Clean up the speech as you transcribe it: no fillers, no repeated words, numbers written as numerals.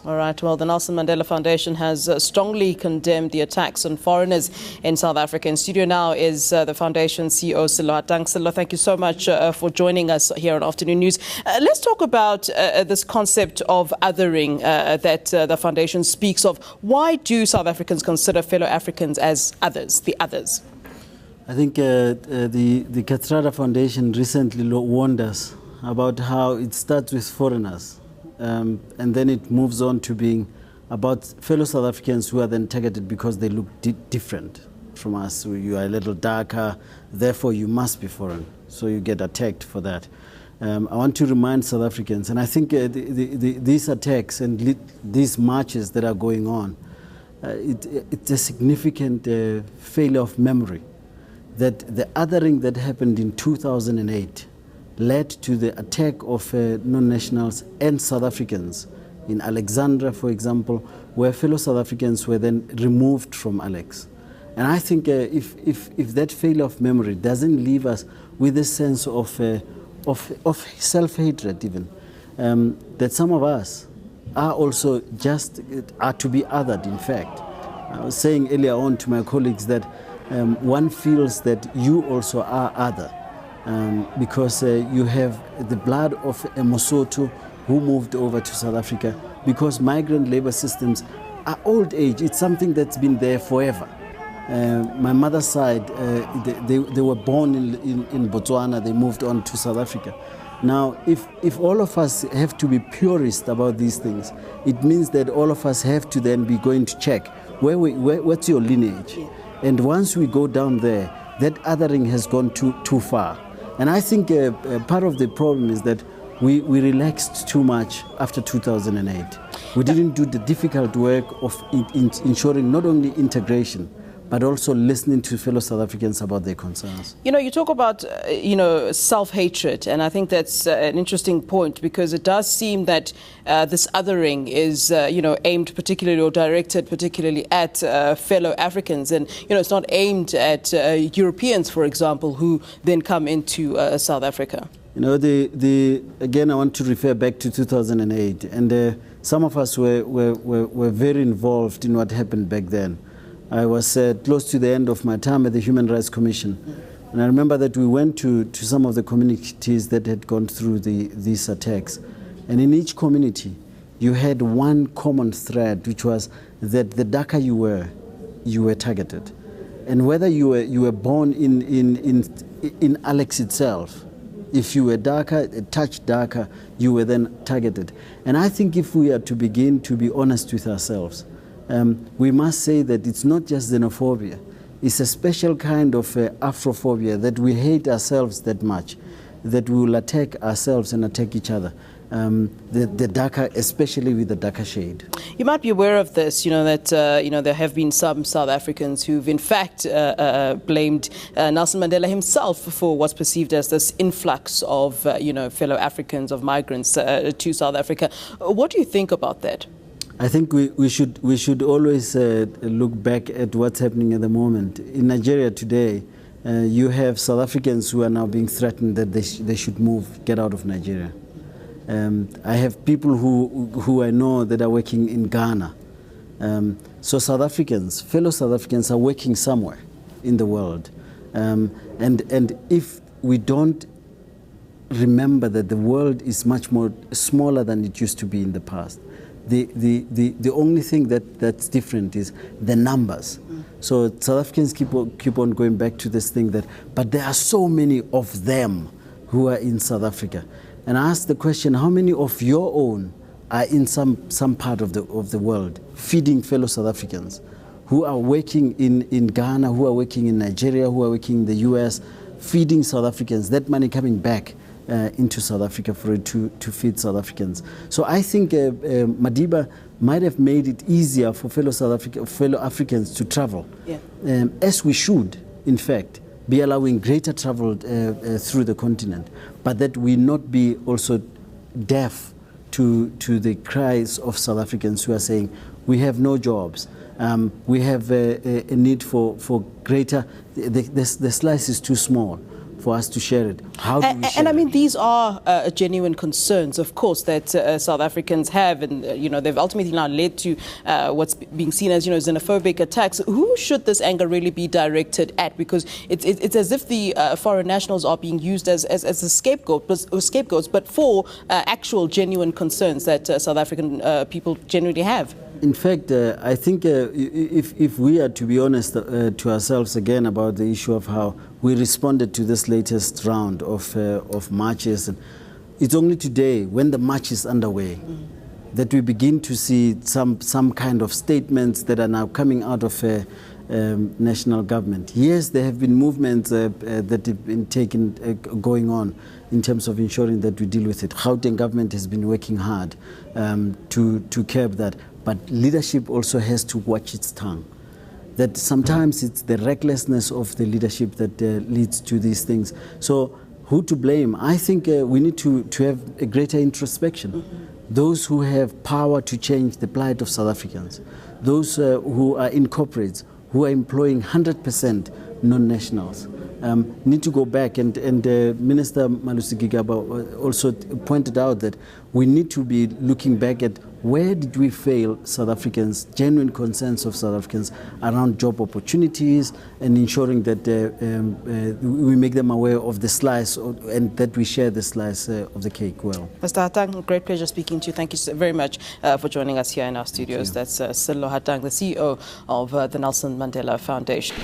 All right. Well, the Nelson Mandela Foundation has strongly condemned the attacks on foreigners in South Africa. In studio now is the foundation CEO, Sello Hatang. Sello, thank you so much for joining us here on Afternoon News. Let's talk about this concept of othering that the foundation speaks of. Why do South Africans consider fellow Africans as others, the others? I think the Katrada Foundation recently warned us about how it starts with foreigners. And then it moves on to being about fellow South Africans who are then targeted because they look different from us. So you are a little darker, therefore you must be foreign. So you get attacked for that. I want to remind South Africans, and I think these attacks and these marches that are going on, it's a significant failure of memory. That the othering that happened in 2008 led to the attack of non-nationals and South Africans in Alexandra, for example, where fellow South Africans were then removed from Alex. And I think if that failure of memory doesn't leave us with a sense of self-hatred even, that some of us are also just to be othered, in fact. I was saying earlier on to my colleagues that one feels that you also are other. Because you have the blood of a Mosotho who moved over to South Africa, because migrant labor systems are old age. It's something that's been there forever. My mother's side, they were born in Botswana, they moved on to South Africa. Now, if all of us have to be purist about these things, it means that all of us have to then be going to check, what's your lineage? And once we go down there, that othering has gone too far. And I think part of the problem is that we relaxed too much after 2008. We didn't do the difficult work of ensuring not only integration, but also listening to fellow South Africans about their concerns. You know, you talk about, self-hatred, and I think that's an interesting point, because it does seem that this othering is, aimed particularly or directed particularly at fellow Africans. And, it's not aimed at Europeans, for example, who then come into South Africa. Again, I want to refer back to 2008, and some of us were very involved in what happened back then. I was close to the end of my time at the Human Rights Commission. And I remember that we went to some of the communities that had gone through these attacks. And in each community, you had one common thread, which was that the darker you were targeted. And whether you were born in Alex itself, if you were darker, a touch darker, you were then targeted. And I think if we are to begin to be honest with ourselves, we must say that it's not just xenophobia. It's a special kind of Afrophobia, that we hate ourselves that much, that we will attack ourselves and attack each other. The darker, especially with the darker shade. You might be aware of this, that there have been some South Africans who've in fact blamed Nelson Mandela himself for what's perceived as this influx of fellow Africans, of migrants to South Africa. What do you think about that? I think we should always look back at what's happening at the moment. In Nigeria today, you have South Africans who are now being threatened that they should get out of Nigeria. I have people who I know that are working in Ghana. So South Africans, fellow South Africans, are working somewhere in the world. And if we don't remember that the world is much more smaller than it used to be in the past, the only thing that's different is the numbers. So South Africans keep on going back to this thing but there are so many of them who are in South Africa. And I ask the question, how many of your own are in some part of the world feeding fellow South Africans who are working in Ghana, who are working in Nigeria, who are working in the US, feeding South Africans, that money coming back into South Africa for it to feed South Africans. So I think Madiba might have made it easier for fellow Africans to travel, as we should, in fact, be allowing greater travel through the continent, but that we not be also deaf to the cries of South Africans who are saying, we have no jobs, we have a need for greater, the slice is too small for us to share it. How do we share and I it? mean, these are genuine concerns, of course, that South Africans have, and they've ultimately now led to what's being seen as xenophobic attacks. Who should this anger really be directed at? Because it's as if the foreign nationals are being used as a scapegoats, but for actual genuine concerns that South African people genuinely have. In fact, I think if we are to be honest to ourselves again about the issue of how we responded to this latest round of marches, it's only today, when the march is underway, that we begin to see some kind of statements that are now coming out of national government. Yes, there have been movements that have been going on in terms of ensuring that we deal with it. Gauteng government has been working hard to curb that. But leadership also has to watch its tongue. That sometimes it's the recklessness of the leadership that leads to these things. So who to blame? I think we need to have a greater introspection. Those who have power to change the plight of South Africans, those who are in corporates, who are employing 100% non-nationals, need to go back. And Minister Malusi Gigaba also pointed out that we need to be looking back at where did we fail South Africans, genuine concerns of South Africans around job opportunities and ensuring that we make them aware of the slice and that we share the slice of the cake well. Mr. Hatang, great pleasure speaking to you. Thank you so very much for joining us here in our studios. That's Sello Hatang, the CEO of the Nelson Mandela Foundation.